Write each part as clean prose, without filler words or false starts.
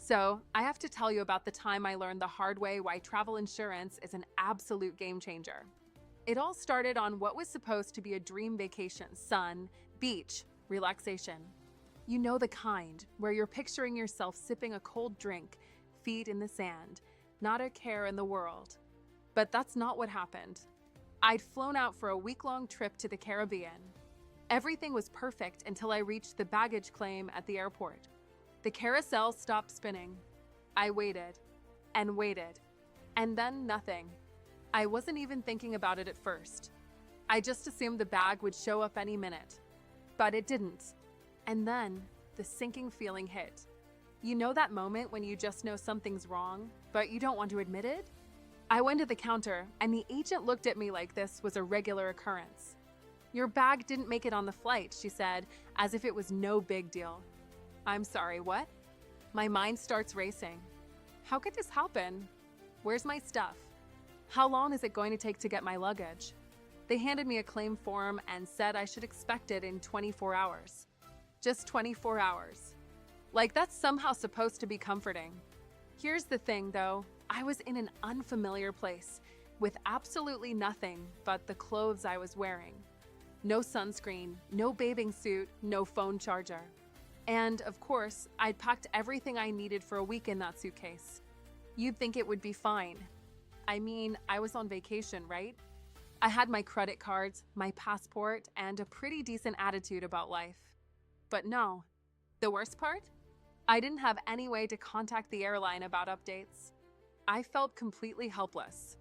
So, I have to tell you about the time I learned the hard way why travel insurance is an absolute game changer. It all started on what was supposed to be a dream vacation: sun, beach, relaxation. You know the kind, where you're picturing yourself sipping a cold drink, feet in the sand, not a care in the world. But that's not what happened. I'd flown out for a week-long trip to the Caribbean. Everything was perfect until I reached the baggage claim at the airport. The carousel stopped spinning. I waited and waited, and then nothing. I wasn't even thinking about it at first. I just assumed the bag would show up any minute. But it didn't. And then the sinking feeling hit. You know that moment when you just know something's wrong, but you don't want to admit it? I went to the counter, and the agent looked at me like this was a regular occurrence. "Your bag didn't make it on the flight," she said, as if it was no big deal. I'm sorry, what? My mind starts racing. How could this happen? Where's my stuff? How long is it going to take to get my luggage? They handed me a claim form and said I should expect it in 24 hours. Just 24 hours. Like that's somehow supposed to be comforting. Here's the thing, though. I was in an unfamiliar place with absolutely nothing but the clothes I was wearing. No sunscreen, no bathing suit, no phone charger. And, of course, I'd packed everything I needed for a week in that suitcase. You'd think it would be fine. I mean, I was on vacation, right? I had my credit cards, my passport, and a pretty decent attitude about life. But no. The worst part? I didn't have any way to contact the airline about updates. I felt completely helpless.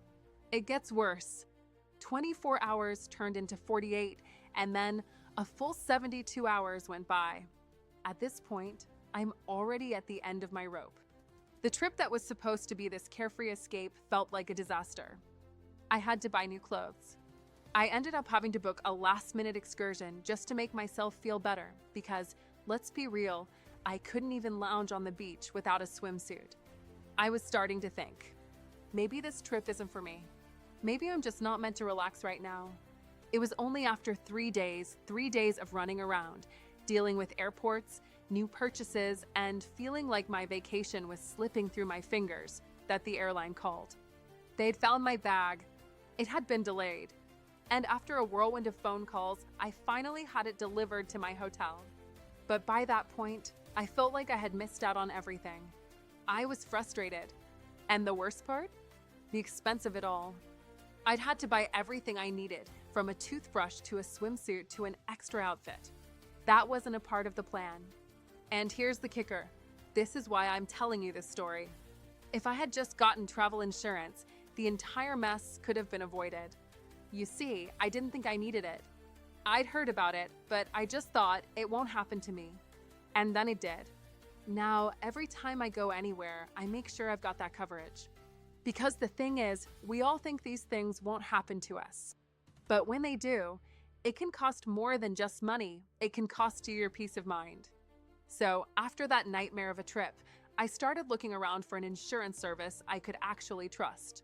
It gets worse. 24 hours turned into 48, and then a full 72 hours went by. At this point, I'm already at the end of my rope. The trip that was supposed to be this carefree escape felt like a disaster. I had to buy new clothes. I ended up having to book a last-minute excursion just to make myself feel better because, let's be real, I couldn't even lounge on the beach without a swimsuit. I was starting to think, maybe this trip isn't for me. Maybe I'm just not meant to relax right now. It was only after 3 days of running around, dealing with airports, new purchases, and feeling like my vacation was slipping through my fingers, that the airline called. They'd found my bag. It had been delayed. And after a whirlwind of phone calls, I finally had it delivered to my hotel. But by that point, I felt like I had missed out on everything. I was frustrated. And the worst part? The expense of it all. I'd had to buy everything I needed, from a toothbrush to a swimsuit to an extra outfit. That wasn't a part of the plan. And here's the kicker. This is why I'm telling you this story. If I had just gotten travel insurance, the entire mess could have been avoided. You see, I didn't think I needed it. I'd heard about it, but I just thought it won't happen to me. And then it did. Now, every time I go anywhere, I make sure I've got that coverage. Because the thing is, we all think these things won't happen to us. But when they do, it can cost more than just money. It can cost you your peace of mind. So after that nightmare of a trip, I started looking around for an insurance service I could actually trust.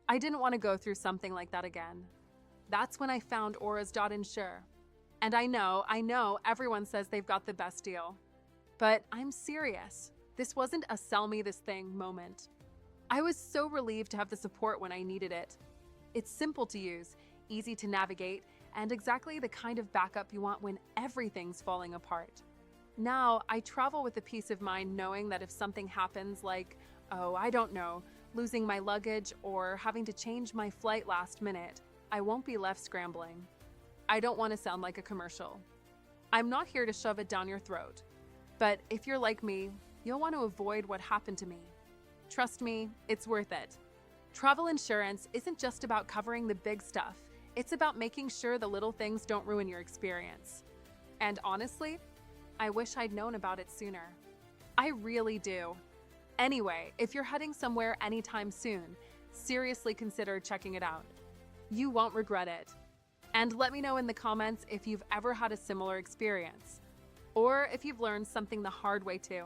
I didn't want to go through something like that again. That's when I found Auras.insure. And I know everyone says they've got the best deal. But I'm serious. This wasn't a sell me this thing moment. I was so relieved to have the support when I needed it. It's simple to use, easy to navigate, and exactly the kind of backup you want when everything's falling apart. Now, I travel with the peace of mind knowing that if something happens like, I don't know, losing my luggage or having to change my flight last minute, I won't be left scrambling. I don't want to sound like a commercial. I'm not here to shove it down your throat. But if you're like me, you'll want to avoid what happened to me. Trust me, it's worth it. Travel insurance isn't just about covering the big stuff. It's about making sure the little things don't ruin your experience. And honestly, I wish I'd known about it sooner. I really do. Anyway, if you're heading somewhere anytime soon, seriously consider checking it out. You won't regret it. And let me know in the comments if you've ever had a similar experience, or if you've learned something the hard way too.